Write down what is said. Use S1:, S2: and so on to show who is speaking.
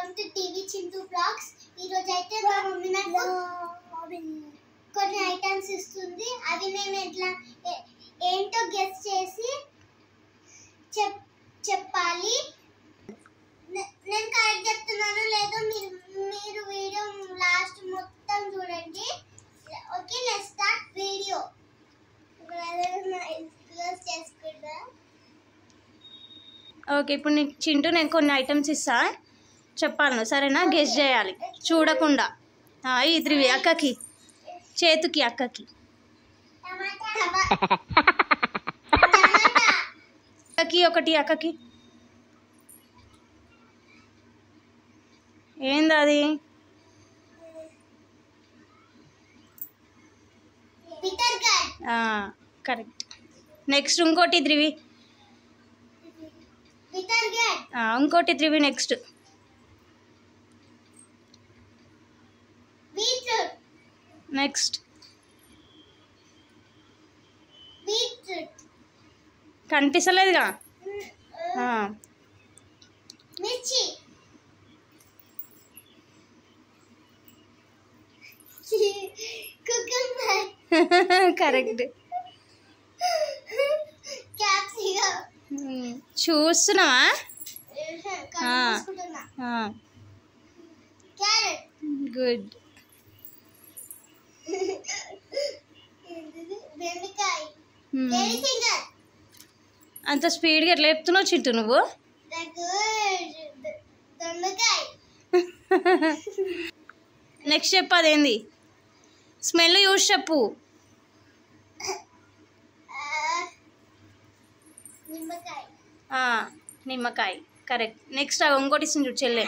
S1: Welcome to TV Chintu blogs. ఈ రోజు అయితే మా మమ్మీ నాకు కొన్ని ఐటమ్స్ ఇస్తుంది. అవి నేను ఎట్లా ఏంటో గెస్ చేసి చెప్పాలి. నేను కరెక్ట్ చెప్తున్నాను లేదో మీరు వీడియో లాస్ట్ మొత్తం చూడండి. Okay, let's start video. చేసుకుంటా.
S2: ఓకే, ఇప్పుడు నీకు చింటూ నేను కొన్ని ఐటమ్స్ ఇస్తా, చెప్పాలను సరేనా? గెస్ చేయాలి చూడకుండా. ఇదివి అక్కకి, చేతుకి అక్కకి, అక్కకి ఒకటి, అక్కకి ఏంది అది? కరెక్ట్. నెక్స్ట్ ఇంకోటి త్రివి, ఇంకోటి త్రివి. నెక్స్ట్ నెక్స్ట్ కనిపిస్తలేదుగా. కరెక్ట్. చూస్తున్నావా? గుడ్. అంత స్పీడ్గా ఎట్లా చెప్తున్నావు చింటూ నువ్వు? నెక్స్ట్ చెప్పు, అదేంది? స్మెల్ చూసి చెప్పు. నిమ్మకాయ. కరెక్ట్. నెక్స్ట్ ఇంకోటి ఇస్తుంది చూడు చెల్లె.